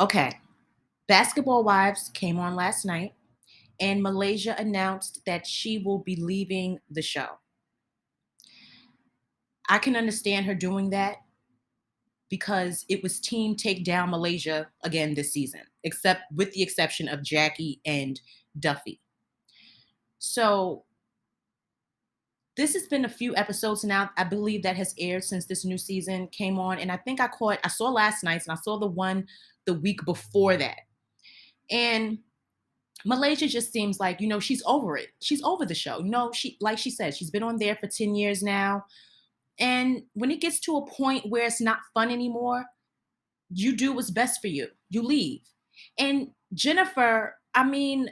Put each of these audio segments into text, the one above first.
Okay. Basketball Wives came on last night, and Malaysia announced that she will be leaving the show. I can understand her doing that because it was team take down Malaysia again this season, except with the exception of Jackie and Duffy. So this has been a few episodes now. I believe that has aired since this new season came on. And I think I saw last night's and I saw the one the week before that. And Malaysia just seems like, she's over it. She's over the show. Like she said, she's been on there for 10 years now. And when it gets to a point where it's not fun anymore, you do what's best for you. You leave. And Jennifer, I mean,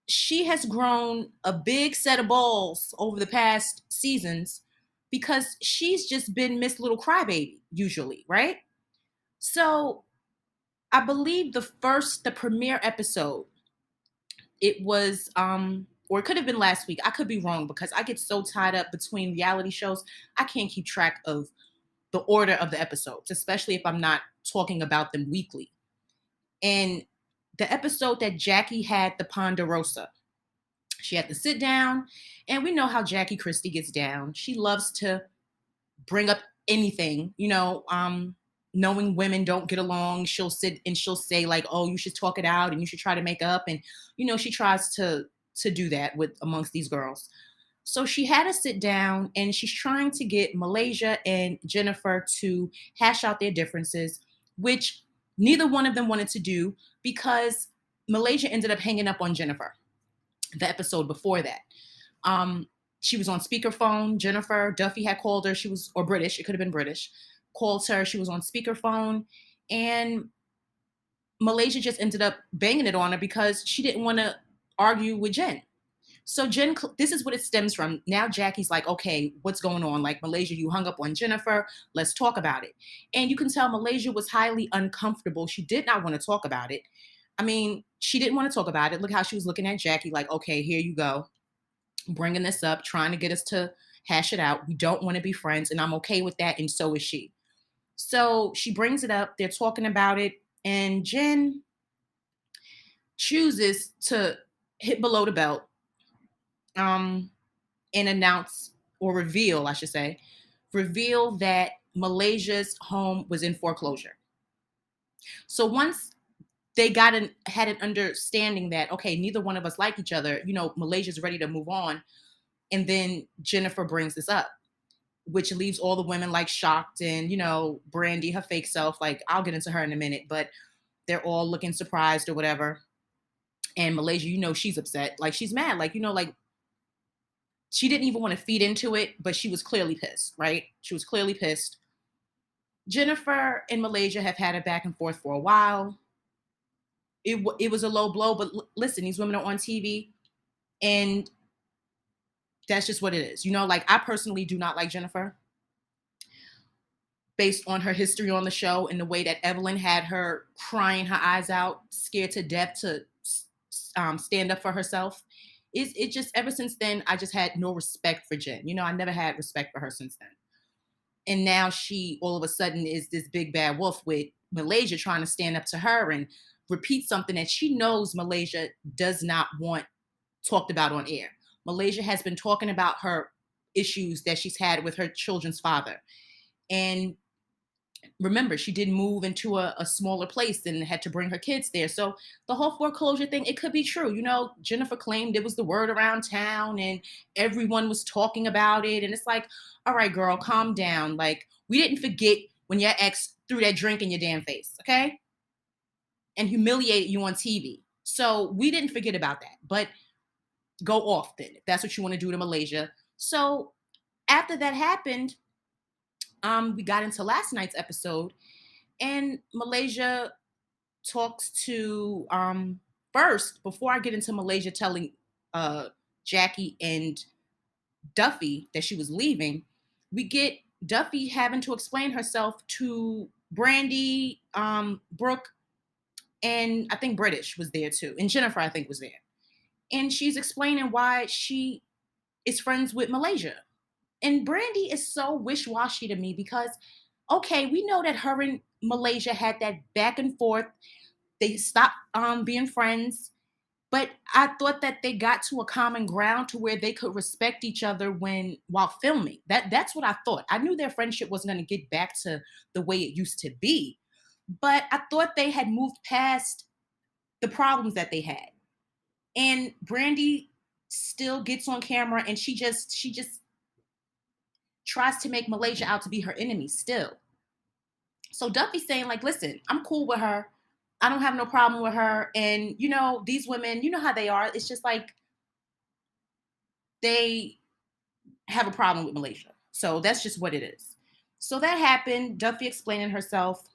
she has grown a big set of balls over the past seasons because she's just been Miss Little Crybaby, usually, right? So I believe the premiere episode, it was or it could have been last week. I could be wrong because I get so tied up between reality shows. I can't keep track of the order of the episodes, especially if I'm not talking about them weekly. And the episode that Jackie had the Ponderosa, she had to sit down, and we know how Jackie Christie gets down. She loves to bring up anything, knowing women don't get along. She'll sit and she'll say like, "Oh, you should talk it out, and you should try to make up." And she tries to do that with amongst these girls. So she had to sit down, and she's trying to get Malaysia and Jennifer to hash out their differences, which neither one of them wanted to do because Malaysia ended up hanging up on Jennifer the episode before that. Um, she was on speakerphone. Jennifer Duffy had called her. She was, or British, it could have been British, called her. She was on speakerphone. And Malaysia just ended up banging it on her because she didn't want to argue with Jen. So this is what it stems from. Now Jackie's like, okay, what's going on? Like, Malaysia, you hung up on Jennifer. Let's talk about it. And you can tell Malaysia was highly uncomfortable. She did not want to talk about it. I mean, she didn't want to talk about it. Look how she was looking at Jackie like, okay, here you go, bringing this up, trying to get us to hash it out. We don't want to be friends, and I'm okay with that, and so is she. So she brings it up. They're talking about it, and Jen chooses to hit below the belt, um, and announce, or reveal, I should say, reveal that Malaysia's home was in foreclosure. So once they had an understanding that, okay, neither one of us like each other, Malaysia's ready to move on, and then Jennifer brings this up, which leaves all the women like shocked, and Brandy, her fake self, like, I'll get into her in a minute, but they're all looking surprised or whatever. And Malaysia, she's upset, like she's mad, like like she didn't even want to feed into it, but she was clearly pissed, right? She was clearly pissed. Jennifer and Malaysia have had it back and forth for a while. It was a low blow, but listen, these women are on TV, and that's just what it is. Like, I personally do not like Jennifer based on her history on the show and the way that Evelyn had her crying her eyes out, scared to death to stand up for herself. It just, ever since then, I just had no respect for Jen. I never had respect for her since then. And now she all of a sudden is this big bad wolf with Malaysia trying to stand up to her and repeat something that she knows Malaysia does not want talked about on air. Malaysia has been talking about her issues that she's had with her children's father. And remember, she did move into a smaller place and had to bring her kids there. So the whole foreclosure thing, it could be true. Jennifer claimed it was the word around town and everyone was talking about it. And it's like, all right, girl, calm down. Like, we didn't forget when your ex threw that drink in your damn face, okay? And humiliated you on TV. So we didn't forget about that. But go off then, if that's what you want to do to Malaysia. So after that happened, we got into last night's episode, and Malaysia talks to, first, before I get into Malaysia telling Jackie and Duffy that she was leaving, we get Duffy having to explain herself to Brandy, Brooke, and I think British was there too, and Jennifer, I think, was there. And she's explaining why she is friends with Malaysia. And Brandy is so wish-washy to me because, okay, we know that her and Malaysia had that back and forth They stopped being friends. But I thought that they got to a common ground to where they could respect each other when while filming. That's what I thought. I knew their friendship wasn't going to get back to the way it used to be, but I thought they had moved past the problems that they had. And Brandy still gets on camera and she just tries to make Malaysia out to be her enemy still. So Duffy's saying, like, listen, I'm cool with her. I don't have no problem with her. And these women, you know how they are. It's just like they have a problem with Malaysia. So that's just what it is. So that happened. Duffy explaining herself,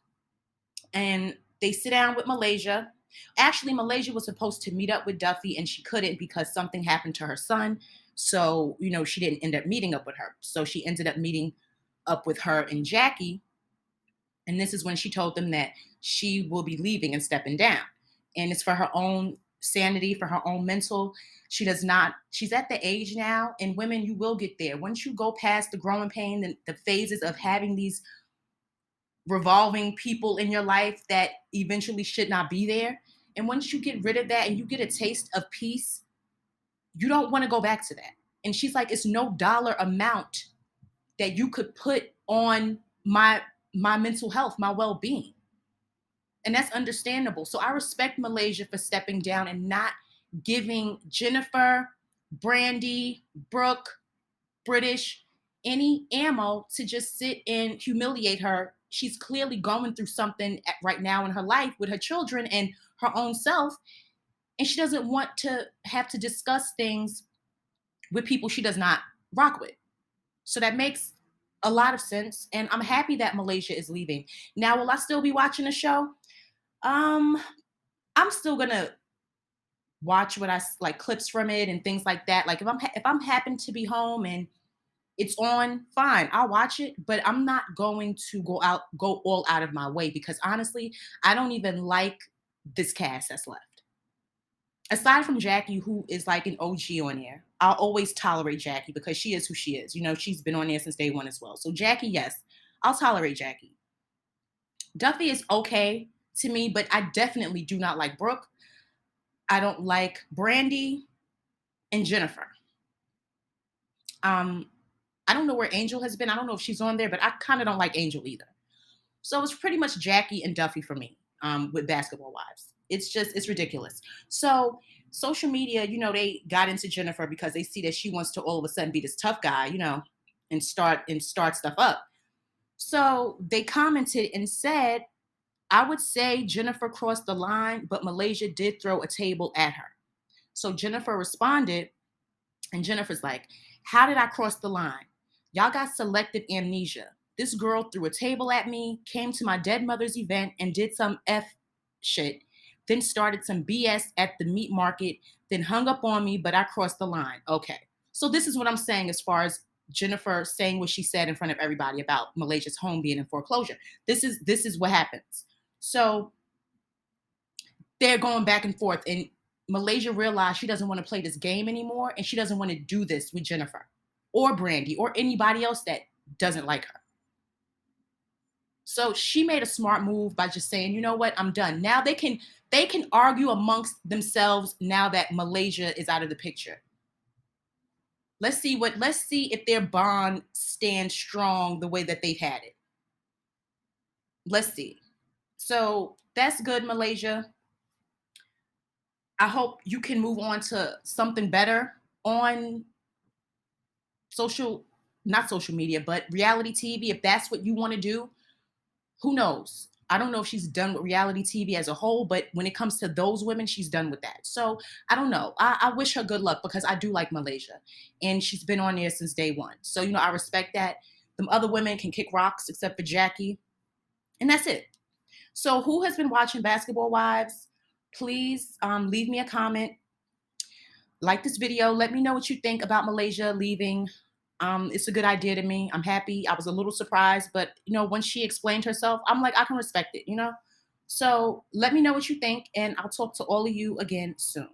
and they sit down with Malaysia. Actually, Malaysia was supposed to meet up with Duffy, and she couldn't because something happened to her son. So, she didn't end up meeting up with her. So she ended up meeting up with her and Jackie. And this is when she told them that she will be leaving and stepping down. And it's for her own sanity, for her own mental. She's at the age now, and women, you will get there. Once you go past the growing pain and the phases of having these revolving people in your life that eventually should not be there. And once you get rid of that and you get a taste of peace, you don't want to go back to that. And she's like, it's no dollar amount that you could put on my mental health, my well-being. And that's understandable. So I respect Malaysia for stepping down and not giving Jennifer, Brandy, Brooke, British any ammo to just sit and humiliate her. She's clearly going through something right now in her life with her children and her own self. And she doesn't want to have to discuss things with people she does not rock with. So that makes a lot of sense. And I'm happy that Malaysia is leaving. Now, will I still be watching the show? Um, I'm still gonna watch what I like clips from it and things like that. Like if I'm happen to be home and it's on, fine, I'll watch it, but I'm not going to go all out of my way because honestly, I don't even like this cast that's left. Aside from Jackie, who is like an OG on there, I'll always tolerate Jackie because she is who she is. She's been on there since day one as well. So Jackie, yes, I'll tolerate Jackie. Duffy is okay to me, but I definitely do not like Brooke. I don't like Brandy and Jennifer. I don't know where Angel has been. I don't know if she's on there, but I kind of don't like Angel either. So it's pretty much Jackie and Duffy for me with Basketball Wives. It's ridiculous. So social media, they got into Jennifer because they see that she wants to all of a sudden be this tough guy, and start stuff up. So they commented and said, I would say Jennifer crossed the line, but Malaysia did throw a table at her. So Jennifer responded, and Jennifer's like, how did I cross the line? Y'all got selective amnesia. This girl threw a table at me, came to my dead mother's event, and did some F shit, then started some BS at the meat market, then hung up on me, but I crossed the line. Okay. So this is what I'm saying as far as Jennifer saying what she said in front of everybody about Malaysia's home being in foreclosure. This is what happens. So they're going back and forth, and Malaysia realized she doesn't want to play this game anymore, and she doesn't want to do this with Jennifer or Brandy or anybody else that doesn't like her. So she made a smart move by just saying, you know what, I'm done. Now they can argue amongst themselves now that Malaysia is out of the picture. Let's see if their bond stands strong the way that they've had it. Let's see. So that's good, Malaysia. I hope you can move on to something better on not social media, but reality TV. If that's what you want to do, who knows? I don't know if she's done with reality TV as a whole, but when it comes to those women, she's done with that. So I don't know. I wish her good luck because I do like Malaysia, and she's been on there since day one. So, I respect that. Them other women can kick rocks except for Jackie. And that's it. So who has been watching Basketball Wives? Please leave me a comment. Like this video. Let me know what you think about Malaysia leaving. It's a good idea to me. I'm happy. I was a little surprised, but once she explained herself, I'm like, I can respect it, So let me know what you think, and I'll talk to all of you again soon.